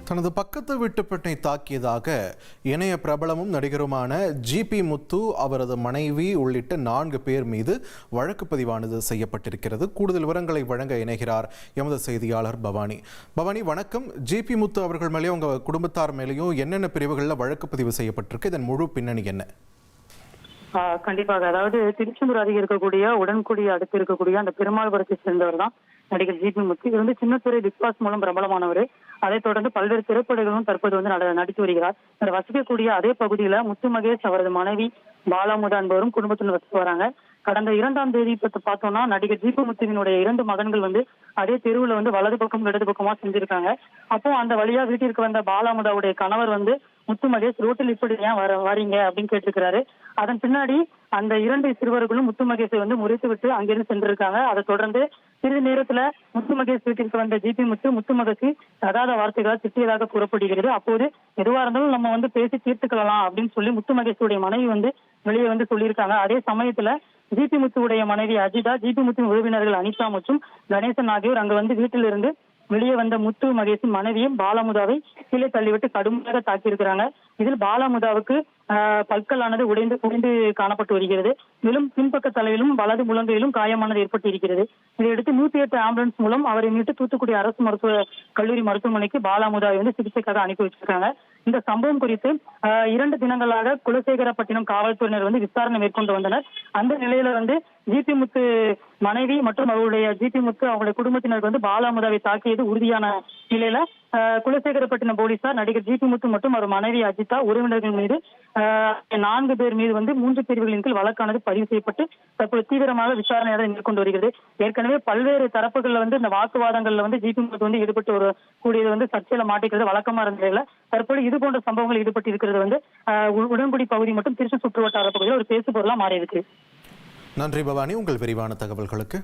தனது பக்கத்து வீட்டு பெண்ணை தாக்கியதாக இணைய பிரபலமும் நடிகருமான ஜிபி முத்து அவரது மனைவி உள்ளிட்ட 4 பேர் மீது வழக்கு பதிவானது செய்யப்பட்டிருக்கிறது. கூடுதல் விவரங்களை வழங்க இணைகிறார் எமது செய்தியாளர் பவானி. பவானி, வணக்கம். ஜிபி முத்து அவர்கள் மேலேயும் உங்க குடும்பத்தார் மேலேயும் என்னென்ன பிரிவுகளில் வழக்கு பதிவு செய்யப்பட்டிருக்கு? இதன் முழு பின்னணி என்ன? கண்டிப்பாக. அதாவது திருச்செந்தூர் அருகே இருக்கக்கூடிய உடன்குடி அடுத்து இருக்கக்கூடிய அந்த பெருமாள்புரத்தை சேர்ந்தவர் தான் நடிகர் ஜிபி முத்து. இவர் சின்னத்திரை பிக் பாஸ் மூலம் பிரபலமானவர். அதைத் தொடர்ந்து பல்வேறு திரைப்படங்களும் தற்போது நடித்து வருகிறார். வசிக்கக்கூடிய அதே பகுதியில முத்து மகேஷ் அவரது மனைவி பாலாமுதா என்பவரும் குடும்பத்தில் வசித்து வராங்க. கடந்த 2ஆம் தேதி பார்த்தோம்னா நடிகர் ஜிபி முத்துவினுடைய 2 மகன்கள் அதே தெருவுல வலது பக்கம் இடது பக்கமா செஞ்சிருக்காங்க. அப்போ அந்த வழியா வீட்டிற்கு வந்த பாலாமுதாவுடைய கணவர் முத்து மகேஷ் ரோட்டில் இப்படி ஏன் வரீங்க அப்படின்னு கேட்டிருக்கிறாரு. அதன் பின்னாடி அந்த 2 சிறுவர்களும் முத்து மகேஷை முறித்து விட்டு அங்கிருந்து சென்றிருக்காங்க. அதை தொடர்ந்து சிறிது நேரத்துல முத்து மகேஷ் வீட்டிற்கு வந்த ஜிபி முத்து மகேஷ் அதாத வார்த்தைகளால் திட்டியதாக கூறப்படுகிறது. அப்போது எதுவா இருந்தாலும் நம்ம பேசி தீர்த்துக்கலாம் அப்படின்னு சொல்லி முத்து மகேஷுடைய மனைவி வெளியே சொல்லியிருக்காங்க. அதே சமயத்துல ஜிபி முத்துவுடைய மனைவி அஜிதா, ஜிபி முத்து உறவினர்கள் அனிதா மற்றும் கணேசன் ஆகியோர் அங்க வீட்டில் இருந்து வெளியே வந்த முத்து மகேஷின் மனைவியும் பாலாமுதாவை கீழே தள்ளிவிட்டு கடுமையாக தாக்கியிருக்கிறாங்க. இதில் பாலாமுதாவுக்கு பற்களானது உடைந்து காணப்பட்டு வருகிறது. மேலும் பின்பக்க தலையிலும் வலது முழங்கையிலும் காயமானது ஏற்பட்டு இருக்கிறது. இதையடுத்து 108 ஆம்புலன்ஸ் மூலம் அவரை மீட்டு தூத்துக்குடி அரசு கல்லூரி மருத்துவமனைக்கு பாலாமுதாவை சிகிச்சைக்காக அனுப்பி வச்சிருக்காங்க. இந்த சம்பவம் குறித்து 2 தினங்களாக குலசேகரப்பட்டினம் காவல்துறையினர் விசாரணை மேற்கொண்டு வந்தனர். அந்த நிலையில ஜிபி முத்து மனைவி மற்றும் அவருடைய ஜிபி முத்து அவங்களுடைய குடும்பத்தினர் பாலாமுதாவை தாக்கியது உறுதியான நிலையில குலசேகரப்பட்டினம் போலீசார் நடிகர் ஜிபி முத்து மற்றும் அவர் மனைவி அஜிதா உறவினர்கள் மீது 4 பேர் மீது 3 பிரிவுகளின் கீழ் வழக்கானது பதிவு செய்யப்பட்டு தற்போது தீவிரமாக விசாரணையாக மேற்கொண்டு வருகிறது. ஏற்கனவே பல்வேறு தரப்புகள்ல இந்த வாக்குவாதங்கள்ல ஜிபி முத்து ஈடுபட்டு கூடியது சர்ச்சையில மாட்டிக்கிறது வழக்கமா இருந்த நிலையில தற்போது இது போன்ற சம்பவங்கள் ஈடுபட்டு இருக்கிறது உடன்குடி பகுதி மற்றும் திருச்சி சுற்றுவட்டார பகுதியில் ஒரு பேசு பொருளா மாறி இருக்கு. நன்றி பவானி, உங்கள் விரிவான தகவல்களுக்கு.